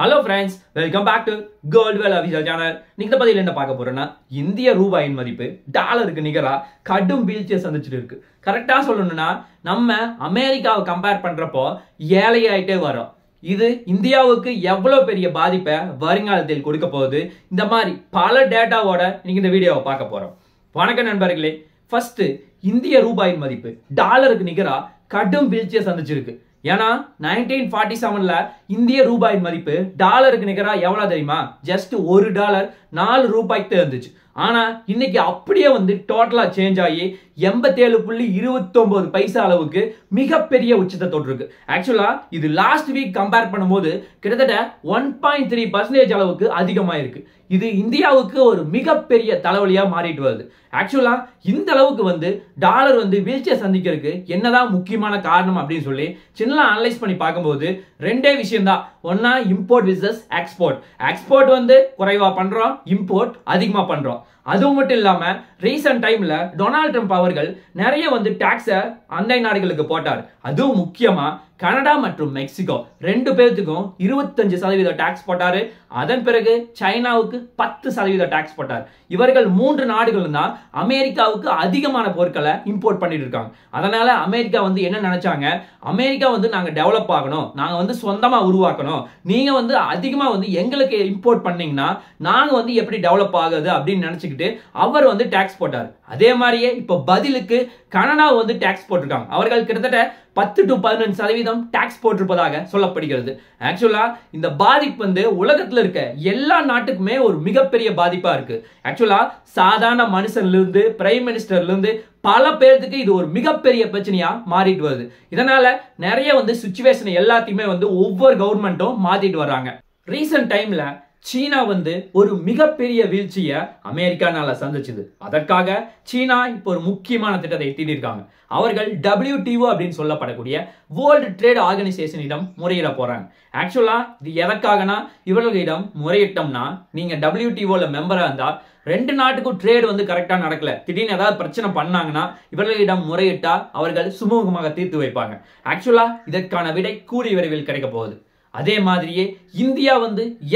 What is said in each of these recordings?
Hello friends, welcome back to Goldwell Official Channel. நீங்க பதில என்ன பார்க்க போறோம்னா இந்திய ரூபாயின் மதிப்பு டாலருக்கு நிகரா கடும் வீழ்ச்சியை சந்திச்சிட்டு இருக்கு. கரெக்ட்டா சொல்லணும்னா நம்ம அமெரிக்காவை கம்பேர் பண்றப்போ ஏழையாயிட்டே வரோம். இது இந்தியாவுக்கு எவ்வளவு பெரிய பாதிப்பை வருங்காலத்தில் கொடுக்க போகுது. இந்த மாதிரி பல டேட்டாவோட நீங்க இந்த வீடியோவை பார்க்க போறோம். வணக்கம் நண்பர்களே. ஃபர்ஸ்ட் இந்திய ரூபாயின் மதிப்பு டாலருக்கு நிகரா கடும் வீழ்ச்சியை சந்திச்சிருக்கு. ஏன்னா 1947ல இந்திய ரூபாயின் மதிப்பு டாலருக்கு நிகரா எவ்வளவு தெரியுமா? ஜஸ்ட் $1 4 ரூபாய்க்கு இருந்துச்சு. ஆனா இன்னைக்கு அப்படியே டோட்டலா சேஞ்ச் ஆகி 87.29 பைசா அளவுக்கு மிகப்பெரிய உச்சத்தை தொட்டிருக்கு. ஆக்சுவலா இது லாஸ்ட் வீக் கம்பேர் பண்ணும்போது கிட்டத்தட்ட 1.3% அளவுக்கு அதிகமாயிருக்கு. இது இந்தியாவுக்கு ஒரு மிகப்பெரிய தலைவலியா மாறிட்டு வருது. ஆக்சுவலா இந்த அளவுக்கு டாலர் வீழ்ச்சியை சந்திக்கிறதுக்கு என்னதான் முக்கியமான காரணம் அப்படின்னு சொல்லி சின்ன அனலைஸ் பண்ணி பார்க்கும்போது ரெண்டே விஷயம் தான். ஒன்னா இம்போர்ட் விசஸ் எக்ஸ்போர்ட். எக்ஸ்போர்ட் குறைவா பண்றோம், இம்போர்ட் அதிகமா பண்றோம். அதுவும் மட்டும் இல்லாம ரீசன்ட் டைம்ல டொனால்ட் ட்ரம்ப் அவர்கள் நிறைய டாக்ஸ அண்டை நாடுகளுக்கு போட்டார். அதுவும் முக்கியமா கனடா மற்றும் மெக்சிகோ ரெண்டு பேருக்கும் 25% டாக்ஸ் போட்டாரு. அதன் பிறகு சைனாவுக்கு 10% டாக்ஸ் போட்டார். இவர்கள் 3 நாடுகள் தான் அமெரிக்காவுக்கு அதிகமான பொருட்களை இம்போர்ட் பண்ணிட்டு இருக்காங்க. அதனால அமெரிக்கா என்ன நினைச்சாங்க, அமெரிக்கா நாங்க டெவலப் ஆகணும், நாங்க சொந்தமா உருவாக்கணும், நீங்க அதிகமா எங்களுக்கு இம்போர்ட் பண்ணீங்கன்னா நாங்க எப்படி டெவலப் ஆகுது அப்படின்னு நினைச்சுக்கிட்டு அவர் டாக்ஸ் போட்டார். அதே மாதிரியே இப்ப பதிலுக்கு கனடா டாக்ஸ் போட்டிருக்காங்க. அவர்கள் கிட்டத்தட்ட 10 to 15% டாக்ஸ் போட்டிருப்பதாக சொல்லப்படுகிறது. ஆக்சுவலா இந்த பாதிப்பு உலகத்துல இருக்க எல்லா நாட்டுக்குமே ஒரு மிகப்பெரிய பாதிப்பா இருக்கு. ஆக்சுவலா சாதாரண மனுஷன்ல இருந்து பிரைம் மினிஸ்டர்ல இருந்து பல பேருக்கு இது ஒரு மிகப்பெரிய பிரச்சனையா மாறிட்டு வருது. இதனால நிறைய சிச்சுவேஷன் எல்லாத்தையுமே ஒவ்வொரு கவர்மெண்ட்டும் மாத்திட்டு வர்றாங்க. ரீசன்ட் டைம்ல சீனா ஒரு மிகப்பெரிய வீழ்ச்சியை அமெரிக்கானால சந்திச்சது. அதற்காக சீனா இப்போ ஒரு முக்கியமான திட்டத்தை தீட்டிருக்காங்க. அவர்கள் WTO அப்படின்னு சொல்லப்படக்கூடிய வேர்ல்டு ட்ரேட் ஆர்கனைசேஷனிடம் முறையிட போறாங்க. ஆக்சுவலா இது எதற்காகனா, இவர்களிடம் முறையிட்டோம்னா நீங்க WTOல மெம்பரா இருந்தா ரெண்டு நாட்டுக்கும் ட்ரேட் கரெக்டா நடக்கல, திடீர்னு ஏதாவது பிரச்சனை பண்ணாங்கன்னா இவர்களிடம் முறையிட்டா அவர்கள் சுமூகமாக தீர்த்து வைப்பாங்க. ஆக்சுவலா இதற்கான விடை கூடிய விரைவில் கிடைக்க போகுது. அதே மாதிரியே இந்தியா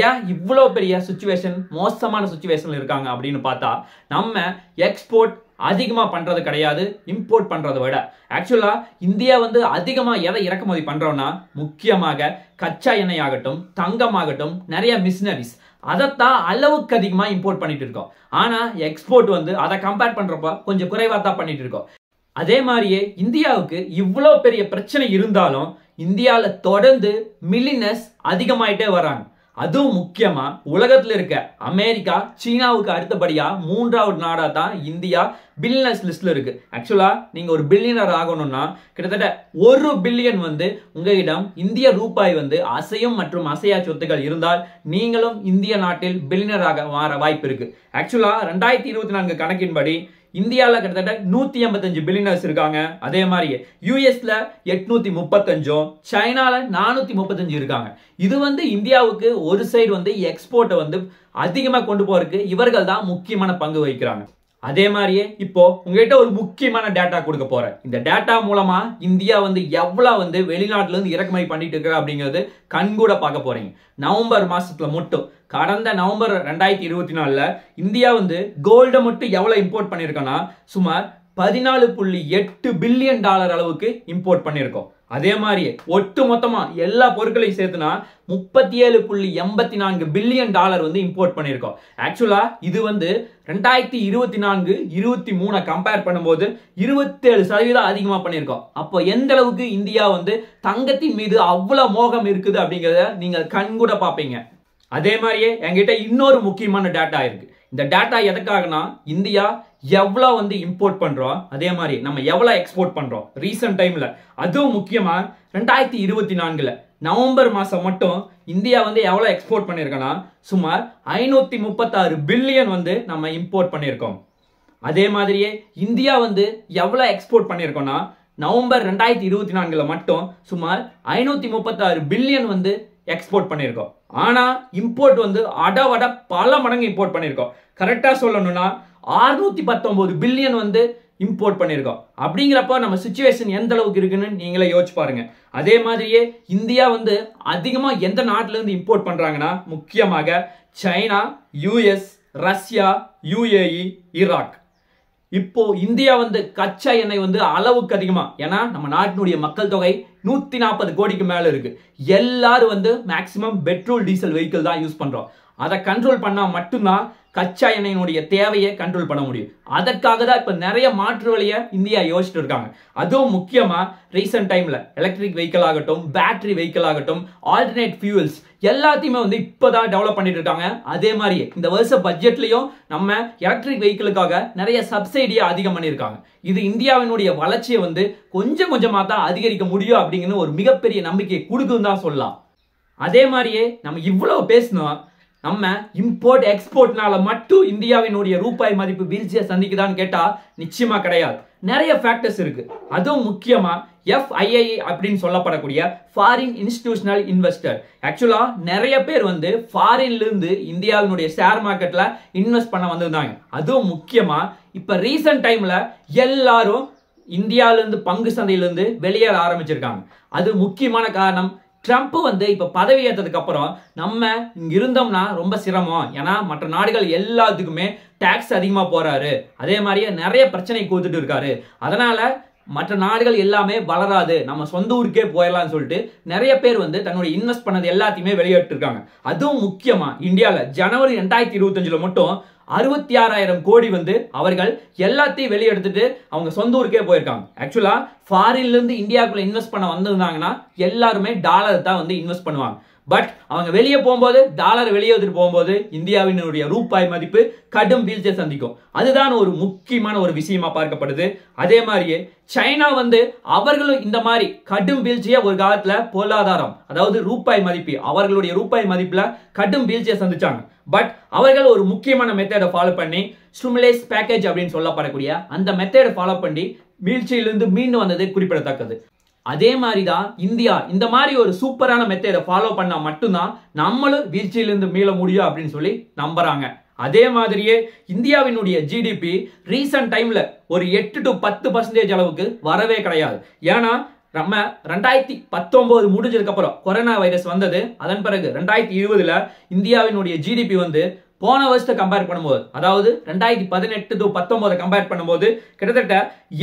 ஏன் இவ்வளவு பெரிய சிச்சுவேஷன், மோசமான சிச்சுவேஷன்ல இருக்காங்க அப்படின்னு பார்த்தா, நம்ம எக்ஸ்போர்ட் அதிகமா பண்றது கிடையாது, இம்போர்ட் பண்றதை விட. ஆக்சுவலா இந்தியா அதிகமா எதை இறக்குமதி பண்றோம்னா முக்கியமாக கச்சா எண்ணெய் ஆகட்டும், தங்கம் ஆகட்டும், நிறைய மிஷினரிஸ், அதைத்தான் அளவுக்கு அதிகமா இம்போர்ட் பண்ணிட்டு இருக்கோம். ஆனா எக்ஸ்போர்ட் அதை கம்பேர் பண்றப்ப கொஞ்சம் குறைவா தான் பண்ணிட்டு இருக்கோம். அதே மாதிரியே இந்தியாவுக்கு இவ்வளவு பெரிய பிரச்சனை இருந்தாலும் இந்தியால தொடர்ந்து மில்லியனர்ஸ் அதிகமாயிட்டே வராங்க. அதுவும் முக்கியமா உலகத்துல இருக்க அமெரிக்கா, சீனாவுக்கு அடுத்தபடியா 3வது நாடா தான் இந்தியா பில்லியனர்ஸ் லிஸ்ட்ல இருக்கு. ஆக்சுவலா நீங்க ஒரு பில்லியனர் ஆகணும்னா கிட்டத்தட்ட 1 பில்லியன் உங்களிடம் இந்திய ரூபாய் அசையும் மற்றும் அசையா சொத்துக்கள் இருந்தால் நீங்களும் இந்திய நாட்டில் பில்லியனராக மாற வாய்ப்பு இருக்கு. ஆக்சுவலா 2024 கணக்கின்படி இந்தியாவில் கிட்டத்தட்ட 185 பில்லியனர்ஸ் இருக்காங்க. அதே மாதிரி யூஎஸ்ல 835, சைனால 435 இருக்காங்க. இது இந்தியாவுக்கு ஒரு சைடு எக்ஸ்போர்ட்டை அதிகமா கொண்டு போறதுக்கு இவர்கள் தான் முக்கியமான பங்கு வகிக்கிறாங்க. அதே மாதிரியே இப்போ உங்ககிட்ட ஒரு முக்கியமான டேட்டா கொடுக்க போறேன். இந்த டேட்டா மூலமா இந்தியா எவ்வளவு வெளிநாட்டுல இருந்து இறக்குமதி பண்ணிட்டு இருக்க அப்படிங்கிறது கண்கூட பார்க்க போறீங்க. நவம்பர் மாசத்துல மட்டும், கடந்த நவம்பர் 2024ல இந்தியா கோல்ட மட்டும் எவ்வளவு இம்போர்ட் பண்ணிருக்கோம்னா சுமார் $14.8 பில்லியன் அளவுக்கு இம்போர்ட் பண்ணிருக்கோம். அதே மாதிரி ஒட்டு மொத்தமா எல்லா பொருட்களையும் சேர்த்துனா $37.84 பில்லியன் இம்போர்ட் பண்ணிருக்கோம். ஆக்சுவலா இது 2024-23 கம்பேர் பண்ணும்போது 27% அதிகமா பண்ணிருக்கோம். அப்போ எந்த அளவுக்கு இந்தியா தங்கத்தின் மீது அவ்வளவு மோகம் இருக்குது அப்படிங்கறத நீங்க கண்கூட பாப்பீங்க. அதே மாதிரியே என்கிட்ட இன்னொரு முக்கியமான டேட்டா இருக்கு. இந்த டேட்டா எதுக்காகனா, இந்தியா எவ்வளவு இம்போர்ட் பண்றோம், அதே மாதிரி நம்ம எவ்வளவு எக்ஸ்போர்ட் பண்றோம் ரீசன்ட் டைம்ல. அதுவும் முக்கியமா 2024ல நவம்பர் மாசம் மட்டும் இந்தியா எவ்வளவு எக்ஸ்போர்ட் பண்ணிருக்கோம்னா சுமார் 536 பில்லியன் நம்ம இம்போர்ட் பண்ணிருக்கோம். அதே மாதிரியே இந்தியா எவ்வளவு எக்ஸ்போர்ட் பண்ணிருக்கோம்னா நவம்பர் 2024ல மட்டும் சுமார் 536 பில்லியன் எக்ஸ்போர்ட் பண்ணிருக்கோம். ஆனா இம்போர்ட் அடவட பல மடங்கு இம்போர்ட் பண்ணிருக்கோம். கரெக்டா சொல்லணும்னா 619 பில்லியன் இம்போர்ட் பண்ணியிருக்கோம். அப்படிங்கிறப்ப நம்ம சிச்சுவேஷன் எந்த அளவுக்கு இருக்குன்னு நீங்களே யோசிச்சு பாருங்க. அதே மாதிரியே இந்தியா வந்து அதிகமா எந்த நாட்டுல இருந்து இம்போர்ட் பண்றாங்கன்னா முக்கியமாக China, US, Russia, UAE, Iraq. இப்போ இந்தியா வந்து கச்சா எண்ணெய் வந்து அளவுக்கு அதிகமா, ஏன்னா நம்ம நாட்டினுடைய மக்கள் தொகை 140 கோடிக்கு மேல இருக்கு. எல்லாரும் வந்து மேக்சிமம் பெட்ரோல் டீசல் வெஹிக்கிள் தான் யூஸ் பண்றோம். அதை கண்ட்ரோல் பண்ணா மட்டும்தான் கச்சா எண்ணெயினுடைய தேவையை கண்ட்ரோல் பண்ண முடியும். அதற்காக தான் இப்ப நிறைய மாற்று வழியை இந்தியா யோசிச்சுட்டு இருக்காங்க. அதுவும் முக்கியமா ரீசெண்ட் டைம்ல எலக்ட்ரிக் வெஹிக்கிள் ஆகட்டும், பேட்டரி வெஹிக்கிள் ஆகட்டும், ஆல்டர்னேட் ஃபியூல்ஸ் எல்லாத்தையுமே வந்து இப்பதான் டெவலப் பண்ணிட்டு இருக்காங்க. அதே மாதிரி இந்த வருஷ பட்ஜெட்லயும் நம்ம எலக்ட்ரிக் வெஹிக்கிளுக்காக நிறைய சப்சிடியை அதிகம் பண்ணியிருக்காங்க. இது இந்தியாவினுடைய வளர்ச்சியை வந்து கொஞ்சம் கொஞ்சமா தான் அதிகரிக்க முடியும் அப்படிங்கிற ஒரு மிகப்பெரிய நம்பிக்கையை கொடுக்குன்னு தான் சொல்லலாம். அதே மாதிரியே நம்ம இவ்வளவு பேசணும், நம்ம இம்போர்ட் எக்ஸ்போர்ட்னால மட்டும் இந்தியாவினுடைய ரூபாய் மதிப்பு வீழ்ச்சியை சந்திக்குதான்னு கேட்டா நிச்சயமா கிடையாது. நிறைய ஃபேக்டர்ஸ் இருக்கு. அதுவும் முக்கியமா FII அப்படின்னு சொல்லப்படக்கூடிய ஃபாரின் இன்ஸ்டிடியூஷனல் இன்வெஸ்டர். ஆக்சுவலா நிறைய பேர் வந்து ஃபாரின்ல இருந்து இந்தியாவினுடைய ஷேர் மார்க்கெட்ல இன்வெஸ்ட் பண்ண வந்திருந்தாங்க. அதுவும் முக்கியமா இப்ப ரீசன்ட் டைம்ல எல்லாரும் இந்தியாவில இருந்து பங்கு சந்தையில இருந்து வெளியேற ஆரம்பிச்சிருக்காங்க. அது முக்கியமான காரணம், ட்ரம்ப் வந்து இப்ப பதவி ஏற்றதுக்கு அப்புறம் நம்ம இங்க இருந்தோம்னா ரொம்ப சிரமம், ஏன்னா மற்ற நாடுகள் எல்லாத்துக்குமே டாக்ஸ் அதிகமா போறாரு, அதே மாதிரியே நிறைய பிரச்சனை கொடுத்துட்டு இருக்காரு, அதனால மற்ற நாடுகள் எல்லாமே வளராது, நம்ம சொந்த ஊருக்கே போயிடலாம்னு சொல்லிட்டு நிறைய பேர் வந்து தன்னுடைய இன்வெஸ்ட் பண்ணது எல்லாத்தையுமே வெளியிட்டு இருக்காங்க. அதுவும் முக்கியமா இந்தியால ஜனவரி 2025 மட்டும் 66,000 கோடி வந்து அவர்கள் எல்லாத்தையும் வெளியெடுத்துட்டு அவங்க சொந்த ஊருக்கே போயிருக்காங்க. ஆக்சுவலா ஃபாரின்ல இருந்து இந்தியாவுக்குள்ள இன்வெஸ்ட் பண்ண வந்திருந்தாங்கன்னா எல்லாருமே டாலர் தான் வந்து இன்வெஸ்ட் பண்ணுவாங்க. பட் அவங்க வெளியே போகும்போது, டாலர் வெளியே எடுத்துட்டு போகும்போது இந்தியாவினுடைய ரூபாய் மதிப்பு கடும் வீழ்ச்சியை சந்திக்கும். அதுதான் ஒரு முக்கியமான ஒரு விஷயமா பார்க்கப்படுது. அதே மாதிரியே சைனா வந்து அவர்களும் இந்த மாதிரி கடும் வீழ்ச்சியை ஒரு காலத்துல பொருளாதாரம், அதாவது ரூபாய் மதிப்பு, அவர்களுடைய ரூபாய் மதிப்புல கடும் வீழ்ச்சியை சந்திச்சாங்க. பட் அவர்கள் ஒரு முக்கியமான மெத்தடை ஃபாலோ பண்ணி ஸ்டிமுலஸ் பேக்கேஜ் அப்படின்னு சொல்லப்படக்கூடிய அந்த மெத்தடை ஃபாலோ பண்ணி வீழ்ச்சியிலிருந்து மீண்டு வந்தது குறிப்பிடத்தக்கது. அதே மாதிரி தான் இந்தியா இந்த மாதிரி ஒரு சூப்பரான மெத்தடை ஃபாலோ பண்ணா மட்டும்தான் நம்மளும் வீழ்ச்சியிலிருந்து மீள முடியும் அப்படின்னு சொல்லி நம்புறாங்க. அதே மாதிரியே இந்தியாவினுடைய ஜிடிபி ரீசன்ட் டைம்ல ஒரு 8 to 10% அளவுக்கு வரவே கிடையாது. ஏன்னா நம்ம 2019 முடிஞ்சதுக்கு அப்புறம் கொரோனா வைரஸ் வந்தது. அதன் பிறகு 2020 இந்தியாவினுடைய ஜிடிபி வந்து போன வருஷத்தை கம்பேர் பண்ணும்போது, அதாவது 2018 to 19 கம்பேர் பண்ணும்போது கிட்டத்தட்ட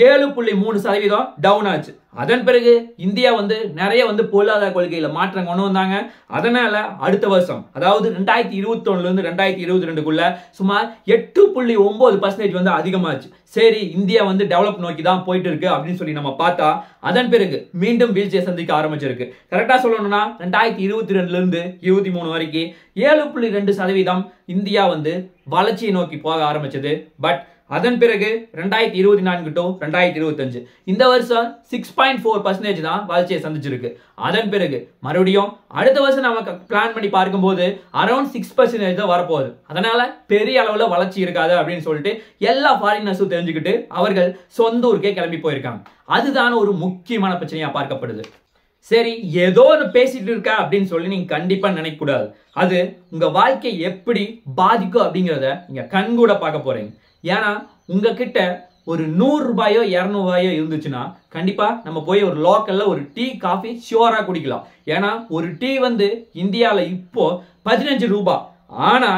7.3% டவுன் ஆச்சு. அதன் பிறகு இந்தியா வந்து நிறைய வந்து பொருளாதார கொள்கையில மாற்றம் கொண்டு வந்தாங்க. அதனால அடுத்த வருஷம், அதாவது 2021 இருந்து 2022 சுமார் 8.9% வந்து அதிகமாச்சு. சரி, இந்தியா வந்து டெவலப் நோக்கி தான் போயிட்டு இருக்கு அப்படின்னு சொல்லி நம்ம பார்த்தா அதன் பிறகு மீண்டும் வீழ்ச்சியை சந்திக்க ஆரம்பிச்சிருக்கு. கரெக்டா சொல்லணும்னா 2022 இருந்து 23 வரைக்கும் 7.2% இந்தியா வந்து வளர்ச்சியை நோக்கி போக ஆரம்பிச்சது. பட் அதன் பிறகு 2024 to 2025 இந்த வருஷம் 6.4% தான் வளர்ச்சியை சந்திச்சிருக்கு. அதன் பிறகு மறுபடியும் அடுத்த வருஷம் நம்ம பிளான் பண்ணி பார்க்கும்போது அரௌண்ட் 6% தான் வரப்போகுது. அதனால பெரிய அளவுல வளர்ச்சி இருக்காது அப்படின்னு சொல்லிட்டு எல்லா ஃபாரினர்ஸும் தெரிஞ்சுக்கிட்டு அவர்கள் சொந்த ஊருக்கே கிளம்பி போயிருக்காங்க. அதுதான் ஒரு முக்கியமான பிரச்சனையா பார்க்கப்படுது. சரி, ஏதோ ஒரு பேசிட்டு இருக்கா அப்படின்னு சொல்லி நீங்க கண்டிப்பா நினைக்க கூடாது. அது உங்க வாழ்க்கை எப்படி பாதிக்கும் அப்படிங்கிறத நீங்க கண்கூட பார்க்க போறீங்க. ஏன்னா உங்ககிட்ட ஒரு 100 ரூபாயோ 200 ரூபாயோ இருந்துச்சுன்னா கண்டிப்பா நம்ம போய் ஒரு லோக்கல்ல ஒரு டீ காஃபி ஷியோரா குடிக்கலாம். ஏன்னா ஒரு டீ வந்து இந்தியாவில் இப்போ 15 ரூபாய். ஆனா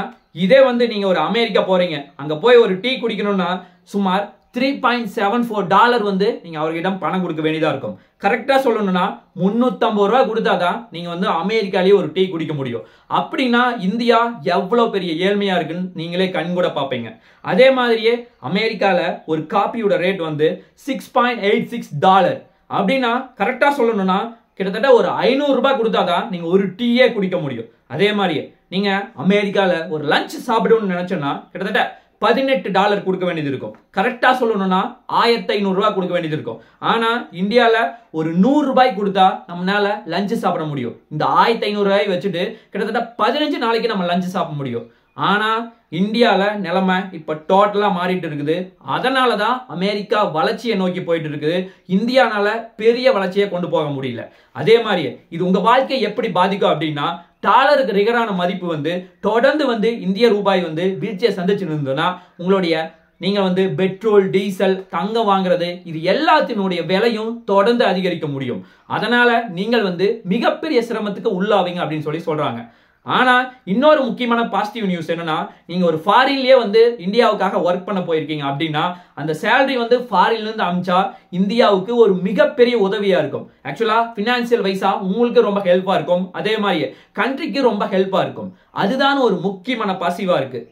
இதே வந்து நீங்க ஒரு அமெரிக்கா போறீங்க, அங்க போய் ஒரு டீ குடிக்கணும்னா சுமார் $3.74 வந்து நீங்க அவர்கிட்ட பணம் கொடுக்க வேண்டியதா இருக்கும். கரெக்டா சொல்லணும்னா 350 ரூபாய் கொடுத்தாதான் நீங்க வந்து அமெரிக்காலேயே ஒரு டீ குடிக்க முடியும். அப்படின்னா இந்தியா எவ்வளவு பெரிய ஏழ்மையா இருக்குன்னு நீங்களே கண் கூட பார்ப்பீங்க. அதே மாதிரியே அமெரிக்கால ஒரு காப்பியோட ரேட் வந்து $6.86. அப்படின்னா கரெக்டா சொல்லணும்னா கிட்டத்தட்ட ஒரு 500 ரூபாய் கொடுத்தாதான் நீங்க ஒரு டீயே குடிக்க முடியும். அதே மாதிரியே நீங்க அமெரிக்கால ஒரு லஞ்ச் சாப்பிடணும்னு நினைச்சோன்னா கிட்டத்தட்ட $18 கொடுக்க வேண்டியது இருக்கும். கரெக்டா சொல்லணும்னா 1500 ரூபாய் கொடுக்க வேண்டியது இருக்கும். ஆனா இந்தியால ஒரு 100 ரூபாய் கொடுத்தா நம்மளால லஞ்ச் சாப்பிட முடியும். இந்த 1500 ரூபாய் வச்சுட்டு கிட்டத்தட்ட 15 நாளைக்கு நம்ம லஞ்ச் சாப்பிட முடியும். ஆனா இந்தியால நிலைமை இப்ப டோட்டலா மாறிட்டு இருக்குது. அதனாலதான் அமெரிக்கா வளர்ச்சியை நோக்கி போயிட்டு இருக்குது. இந்தியானால பெரிய வளர்ச்சியை கொண்டு போக முடியல. அதே மாதிரி இது உங்க வாழ்க்கை எப்படி பாதிக்கும் அப்படின்னா, டாலருக்கு நிகரான மதிப்பு வந்து தொடர்ந்து வந்து இந்திய ரூபாய் வந்து வீழ்ச்சியை சந்திச்சு இருந்ததுன்னா உங்களுடைய நீங்க வந்து பெட்ரோல், டீசல், தங்கம் வாங்குறது இது எல்லாத்தினுடைய விலையும் தொடர்ந்து அதிகரிக்க முடியும். அதனால நீங்கள் வந்து மிகப்பெரிய சிரமத்துக்கு உள்ளாவீங்க அப்படின்னு சொல்றாங்க. ஆனா இன்னொரு முக்கியமான பாசிட்டிவ் நியூஸ் என்னன்னா, நீங்க ஒரு ஃபாரின்லயே வந்து இந்தியாவுக்காக ஒர்க் பண்ண போயிருக்கீங்க அப்படின்னா அந்த சேலரி வந்து ஃபாரின்ல இருந்து அமிச்சா இந்தியாவுக்கு ஒரு மிகப்பெரிய உதவியா இருக்கும். ஆக்சுவலா பினான்சியல் வைஸா உங்களுக்கு ரொம்ப ஹெல்ப்பா இருக்கும். அதே மாதிரியே கண்ட்ரிக்கு ரொம்ப ஹெல்ப்பா இருக்கும். அதுதான் ஒரு முக்கியமான பாசிட்டிவா இருக்கு.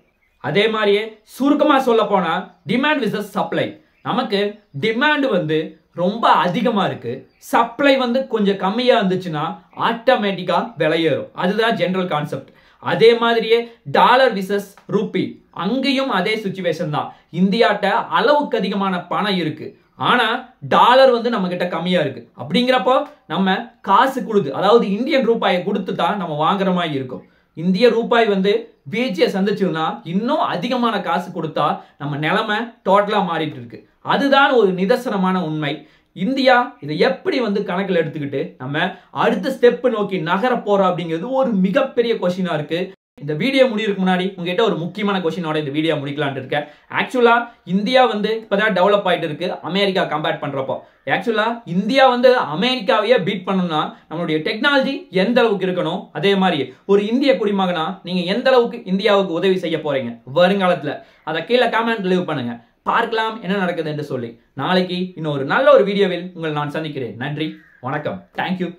அதே மாதிரியே சுருக்கமா சொல்ல போனா டிமாண்ட் விசஸ் சப்ளை. நமக்கு டிமாண்ட் வந்து ரொம்ப அதிகமா இருக்கு, சப்ளை வந்து கொஞ்சம் கம்மியா இருந்துச்சுன்னா ஆட்டோமேட்டிக்கா விலை ஏறும். அதுதான் ஜெனரல் கான்செப்ட். அதே மாதிரியே டாலர் விசஸ் ரூபி, அங்கேயும் அதே சிச்சுவேஷன் தான். இந்தியாட்ட அளவுக்கு அதிகமான பணம் இருக்கு, ஆனா டாலர் வந்து நம்ம கிட்ட கம்மியா இருக்கு. அப்படிங்கிறப்போ நம்ம காசு கொடுத்து, அதாவது இந்தியன் ரூபாயை கொடுத்து தான் நம்ம வாங்குற மாதிரி இருக்கும். இந்திய ரூபாய் வந்து வீழ்ச்சியை சந்திச்சுன்னா இன்னும் அதிகமான காசு கொடுத்தா நம்ம நிலைமை டோட்டலா மாறிட்டு இருக்கு. அதுதான் ஒரு நிதர்சனமான உண்மை. இந்தியா இதை எப்படி வந்து கணக்கில் எடுத்துக்கிட்டு நம்ம அடுத்த ஸ்டெப் நோக்கி நகர போறோம் அப்படிங்கிறது ஒரு மிகப்பெரிய கொஸ்டினா இருக்கு. இந்த வீடியோ முடியறதுக்கு முன்னாடி உங்ககிட்ட ஒரு முக்கியமான கொஸ்டினோட இந்த வீடியோ முடிக்கலாம்னு இருக்கேன். ஆக்சுவலா இந்தியா வந்து இப்பதான் டெவலப் ஆயிட்டு இருக்கு அமெரிக்கா கம்பேர் பண்றப்போ. ஆக்சுவலா இந்தியா வந்து அமெரிக்காவையே பீட் பண்ணணும்னா நம்மளுடைய டெக்னாலஜி எந்த அளவுக்கு இருக்கணும், அதே மாதிரி ஒரு இந்திய குடிமகனா நீங்க எந்த அளவுக்கு இந்தியாவுக்கு உதவி செய்ய போறீங்க வருங்காலத்துல, அதை கீழே கமெண்ட் லீவ் பண்ணுங்க. பார்க்கலாம் என்ன நடக்குது என்று சொல்லி. நாளைக்கு இன்னொரு நல்ல ஒரு வீடியோவில் உங்களை நான் சந்திக்கிறேன். நன்றி, வணக்கம், தேங்க்யூ,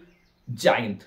ஜெய் ஹிந்த்.